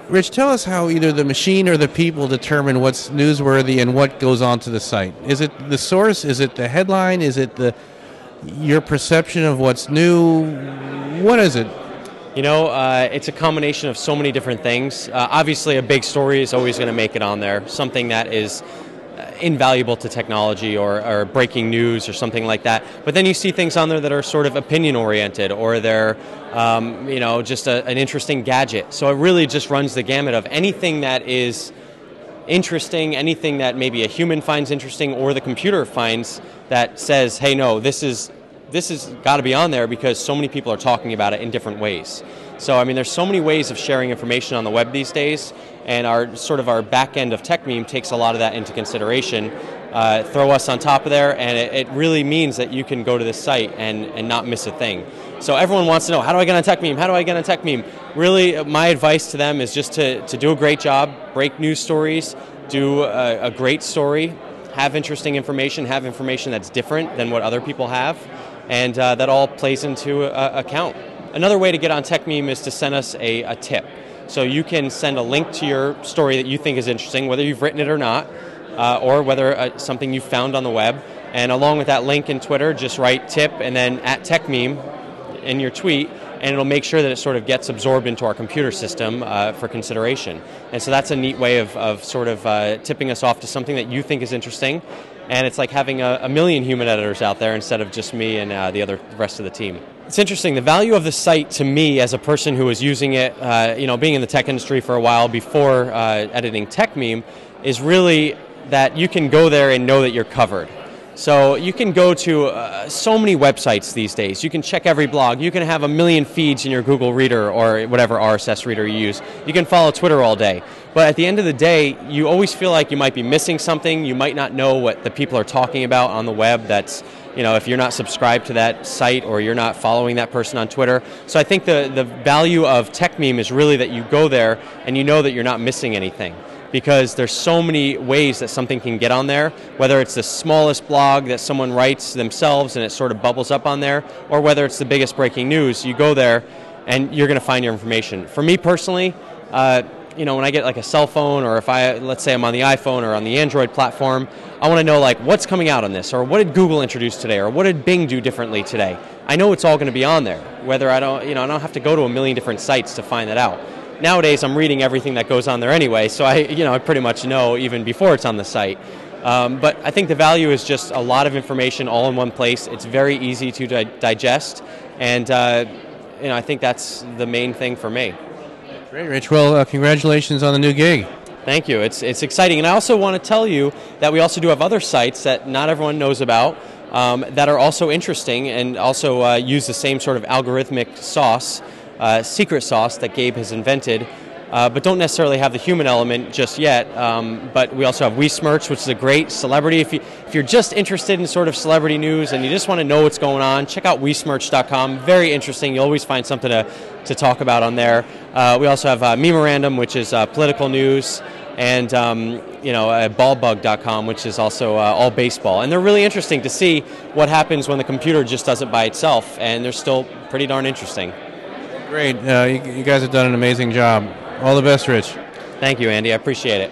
Rich, tell us how either the machine or the people determine what's newsworthy and what goes onto the site. Is it the source? Is it the headline? Is it your perception of what's new? What is it? You know, it's a combination of so many different things. Obviously, a big story is always going to make it on there. Something that is invaluable to technology or breaking news or something like that. But then you see things on there that are sort of opinion-oriented, or they're, just an interesting gadget. So it really just runs the gamut of anything that is interesting, anything that maybe a human finds interesting or the computer finds that says, hey, no, this is got to be on there because so many people are talking about it in different ways. So, I mean, there's so many ways of sharing information on the web these days, and our back end of Techmeme takes a lot of that into consideration. Throw us on top of there, and it really means that you can go to this site and not miss a thing. So everyone wants to know, how do I get on Techmeme? How do I get on Techmeme? Really, my advice to them is just to do a great job, break news stories, do a great story, have interesting information, have information that's different than what other people have, and that all plays into account. Another way to get on Techmeme is to send us a tip. So you can send a link to your story that you think is interesting, whether you've written it or not, or whether something you found on the web. And along with that link in Twitter, just write tip and then @Techmeme in your tweet, and it'll make sure that it sort of gets absorbed into our computer system for consideration. And so that's a neat way of tipping us off to something that you think is interesting. And it's like having a million human editors out there instead of just me and the rest of the team. It's interesting. The value of the site to me, as a person who was using it, being in the tech industry for a while before editing Techmeme, is really that you can go there and know that you're covered. So you can go to so many websites these days. You can check every blog. You can have a million feeds in your Google Reader or whatever RSS reader you use. You can follow Twitter all day. But at the end of the day, you always feel like you might be missing something. You might not know what the people are talking about on the web. That's, if you're not subscribed to that site or you're not following that person on Twitter. So I think the value of Techmeme is really that you go there and you know that you're not missing anything, because there's so many ways that something can get on there, whether it's the smallest blog that someone writes themselves and it sort of bubbles up on there, or whether it's the biggest breaking news. You go there and you're going to find your information. For me personally, when I get like a cell phone, or if let's say I'm on the iPhone or on the Android platform, I want to know like what's coming out on this, or what did Google introduce today, or what did Bing do differently today. I know it's all going to be on there, whether I don't have to go to a million different sites to find that out. Nowadays, I'm reading everything that goes on there anyway, so I pretty much know even before it's on the site. But I think the value is just a lot of information all in one place. It's very easy to digest, and I think that's the main thing for me. Great, Rich. Well, congratulations on the new gig. Thank you. It's exciting, and I also want to tell you that we also do have other sites that not everyone knows about that are also interesting and also use the same sort of algorithmic sauce. Secret sauce that Gabe has invented, but don't necessarily have the human element just yet. But we also have WeSmirch, which is a great celebrity. If you're just interested in sort of celebrity news and you just want to know what's going on, check out WeSmirch.com. Very interesting. You'll always find something to talk about on there. We also have Memorandum, which is political news, and Ballbug.com, which is also all baseball. And they're really interesting to see what happens when the computer just does it by itself, and they're still pretty darn interesting. Great. You guys have done an amazing job. All the best, Rich. Thank you, Andy. I appreciate it.